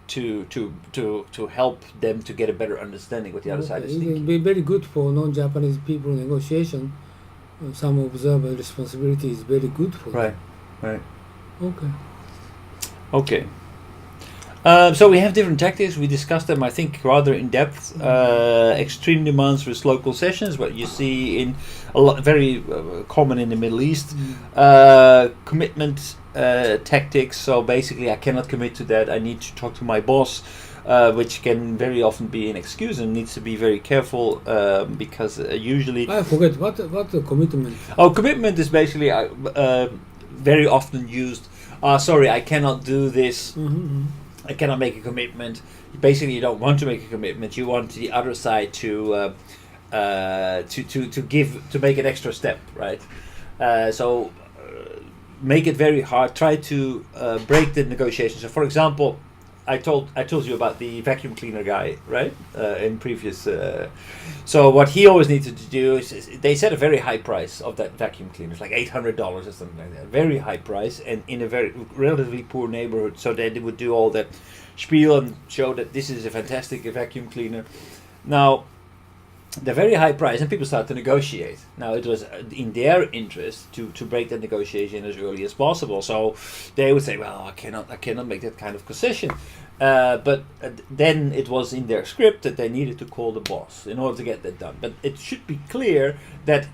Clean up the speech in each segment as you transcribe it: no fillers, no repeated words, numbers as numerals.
to help them to get a better understanding what the other side is It will thinking. be very good for non-Japanese people negotiation. Some observer responsibility is very good for Right, them. right. Okay. Okay. So we have different tactics. We discussed them, I think, rather in depth. Extreme demands versus local sessions, what you see in a lot, very common in the Middle East. Commitment tactics. So basically, I cannot commit to that. I need to talk to my boss, which can very often be an excuse and needs to be very careful because usually. I forget what the commitment. Oh, commitment is basically very often used. Sorry, I cannot do this. I cannot make a commitment. Basically, you don't want to make a commitment. You want the other side to make an extra step, right? So make it very hard. Try to break the negotiation. So, for example, I told you about the vacuum cleaner guy, right? In previous. So what he always needed to do is they set a very high price of that vacuum cleaner. It's like $800 or something like that. Very high price, and in a very relatively poor neighborhood. So they would do all that spiel and show that this is a fantastic vacuum cleaner. Now, the very high price, and people start to negotiate. Now, it was in their interest to break that negotiation as early as possible. So they would say, "Well, I cannot make that kind of concession." But then it was in their script that they needed to call the boss in order to get that done. But it should be clear that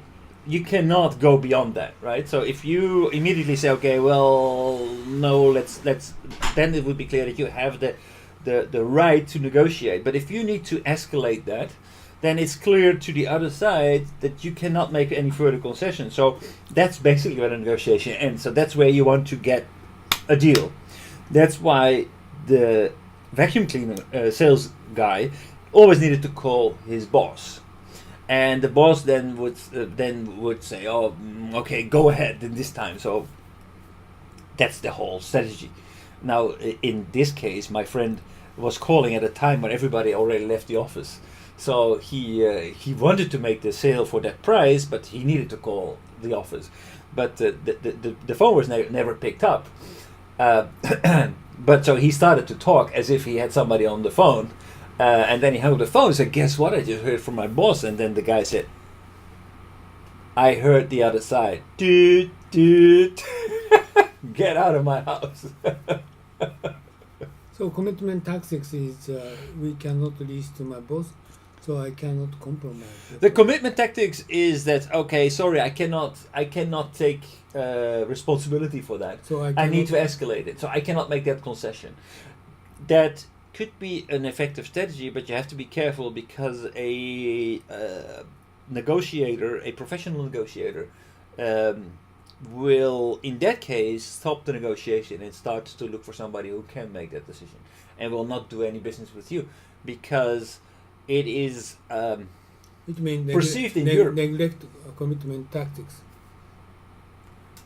you cannot go beyond that, right? So if you immediately say, "Okay, well, no, let's," then it would be clear that you have the right to negotiate. But if you need to escalate that, then it's clear to the other side that you cannot make any further concessions. So that's basically where the negotiation ends. So that's where you want to get a deal. That's why the vacuum cleaner sales guy always needed to call his boss, and the boss then would say, "Oh, okay, go ahead in this time." So that's the whole strategy. Now, in this case, my friend was calling at a time when everybody already left the office. So he wanted to make the sale for that price, but he needed to call the office. But the phone was never picked up. But so he started to talk as if he had somebody on the phone. And then he hung up the phone and said, "Guess what? I just heard from my boss." And then the guy said, "I heard the other side. Dude, get out of my house." So commitment tactics is we cannot release to my boss, so I cannot compromise. The commitment tactics is that, okay, sorry, I cannot take responsibility for that. So I need to escalate it. So I cannot make that concession. That could be an effective strategy, but you have to be careful because a negotiator, a professional negotiator, will, in that case, stop the negotiation and start to look for somebody who can make that decision and will not do any business with you because it is it means perceived in Europe. Neglect commitment tactics.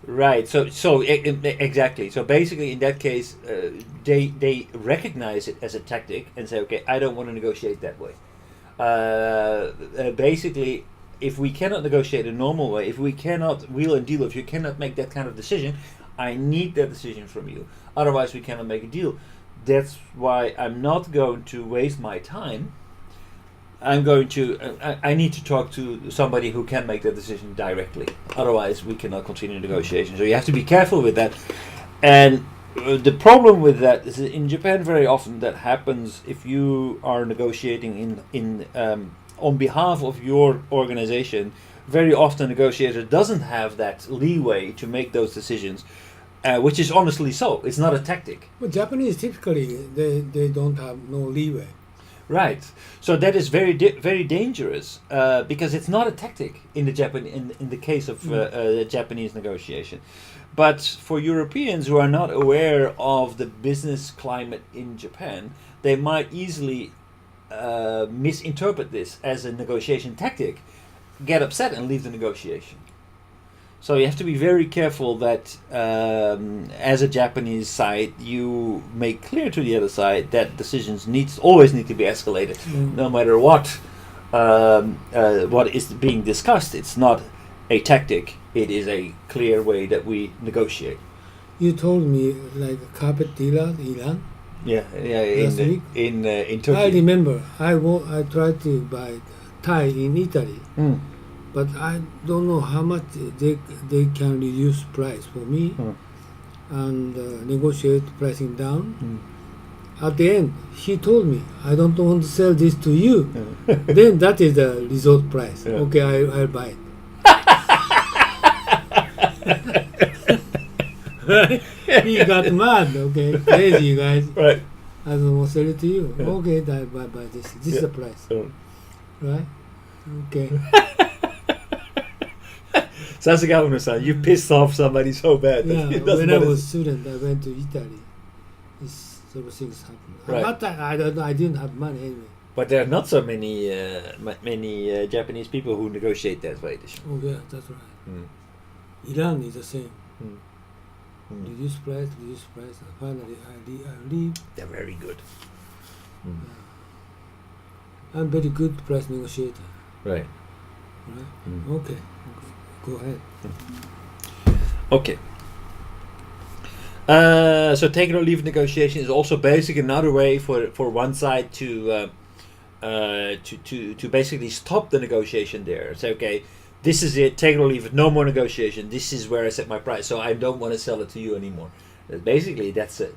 Right. So exactly. So basically, in that case, they recognize it as a tactic and say, "Okay, I don't want to negotiate that way." Basically, if we cannot negotiate a normal way, if we cannot wheel and deal, if you cannot make that kind of decision, I need that decision from you. Otherwise, we cannot make a deal. That's why I'm not going to waste my time. I'm going to. I need to talk to somebody who can make that decision directly. Otherwise, we cannot continue negotiations. So you have to be careful with that. And the problem with that is that in Japan, very often that happens if you are negotiating in on behalf of your organization. Very often, a negotiator doesn't have that leeway to make those decisions, which is honestly so. It's not a tactic. But Japanese typically they don't have no leeway. Right. So that is very dangerous because it's not a tactic in the case of Japanese negotiation. But for Europeans who are not aware of the business climate in Japan, they might easily misinterpret this as a negotiation tactic, get upset and leave the negotiation. So you have to be very careful that as a Japanese side, you make clear to the other side that decisions always need to be escalated, no matter what is being discussed. It's not a tactic. It is a clear way that we negotiate. You told me like a carpet dealer in Iran. Yeah, yeah. Last week? In I Turkey. remember I tried to buy Thai in Italy, Mm. but I don't know how much they can reduce price for me Mm. and negotiate pricing down. Mm. At the end, he told me, I don't want to sell this to you. Yeah. Then that is the resort price. Yeah. Okay, I'll buy it. He got mad. Okay, crazy, you guys. Right. I don't want to sell it to you. Yeah. Okay, then I buy this. This is the price, Mm. right? Okay. Sasagawa-san, you pissed off somebody so bad. Yeah, It doesn't when I matter. was student, I went to Italy. This sort of things happened. Right. At that time, I didn't have money anyway. But there are not so many Japanese people who negotiate that way. Oh yeah, that's right. Mm. Iran is the same. Mm. Mm. Reduce price. And finally, I leave. They're very good. Mm. I'm very good price negotiator. Right. Right? Mm. Okay. Go ahead. Okay. So take it or leave it negotiation is also basically another way for one side to basically stop the negotiation there. Say, okay, this is it, take it or leave it, no more negotiation. This is where I set my price, so I don't want to sell it to you anymore. Basically, that's a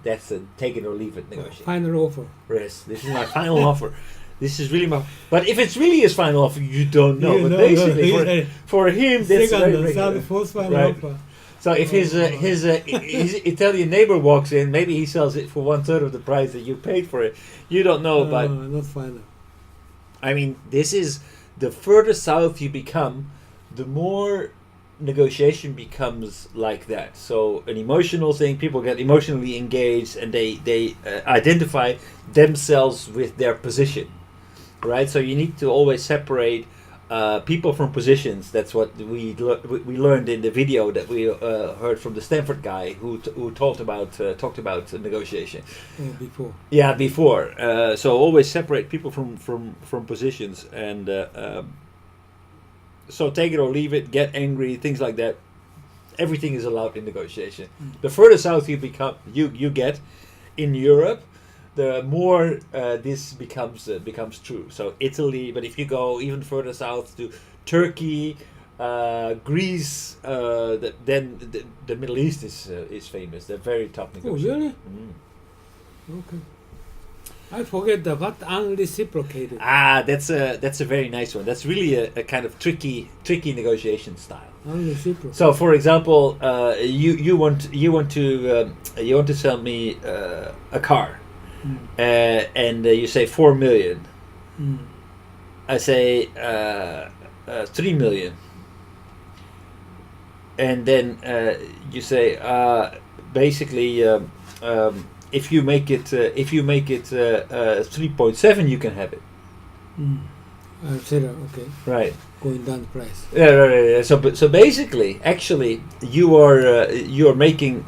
take it or leave it negotiation. Final offer. Yes, this is my final offer. This is really my. But if it's really his final offer, you don't know. You But know, basically, no, for him, that's second, very third, regular. fourth final Right. offer. So if his Italian neighbor walks in, maybe he sells it for 1/3 of the price that you paid for it. You don't know, but Not final. I mean, this is the further south you become, the more negotiation becomes like that. So an emotional thing, people get emotionally engaged, and they identify themselves with their position, right? So you need to always separate people from positions. That's what we learned in the video that we heard from the Stanford guy who talked about negotiation. Before. Yeah, before. So always separate people from positions, and so take it or leave it. Get angry, things like that. Everything is allowed in negotiation. Mm. The further south you get in Europe, the more this becomes true. So Italy, but if you go even further south to Turkey, Greece, then the Middle East is famous. They're very tough Oh, negotiators. really? Mm. Okay. I forget the what unreciprocated. That's a very nice one. That's really a kind of tricky negotiation style. Unreciprocated. So, for example, you want to sell me a car, and you say 4 million. Mm. I say 3 million, and then you say basically if you make it 3.7, you can have it. Mm. I said okay. Right. Going down the price. Yeah, right. So basically, actually, you are making.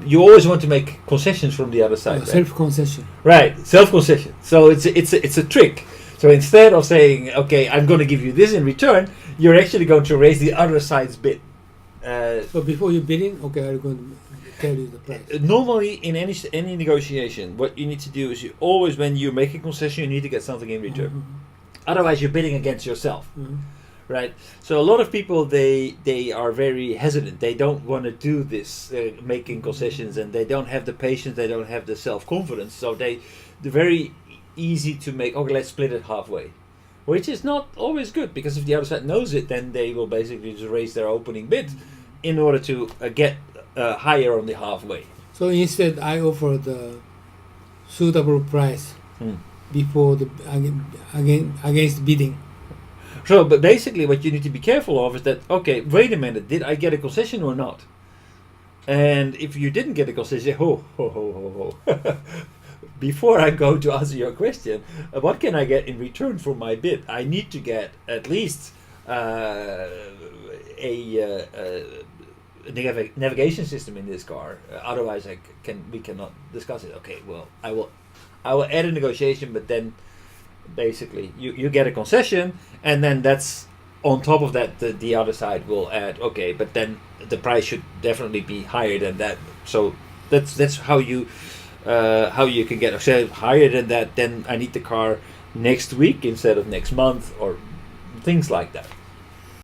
You always want to make concessions from the other side. Right? Self concession. Right, self concession. So it's a trick. So instead of saying, okay, I'm going to give you this in return, you're actually going to raise the other side's bid. So before you bidding, okay, I'm going to tell you the price. Normally, in any negotiation, what you need to do is you always, when you make a concession, you need to get something in return. Mhm. Otherwise, you're bidding against yourself. Mhm. Right, so a lot of people they are very hesitant. They don't want to do this, making concessions, and they don't have the patience. They don't have the self-confidence. So they're very easy to make. Okay, let's split it halfway, which is not always good, because if the other side knows it, then they will basically just raise their opening bid in order to get higher on the halfway. So instead, I offer the suitable price before the against bidding. So, but basically, what you need to be careful of is that, okay, wait a minute, did I get a concession or not? And if you didn't get a concession, before I go to answer your question, what can I get in return for my bid? I need to get at least a navigation system in this car. Otherwise, we cannot discuss it. Okay, well, I will add a negotiation, but then basically you get a concession, and then that's on top of that the other side will add, okay, but then the price should definitely be higher than that. So that's how you how you can get say higher than that, then I need the car next week instead of next month, or things like that.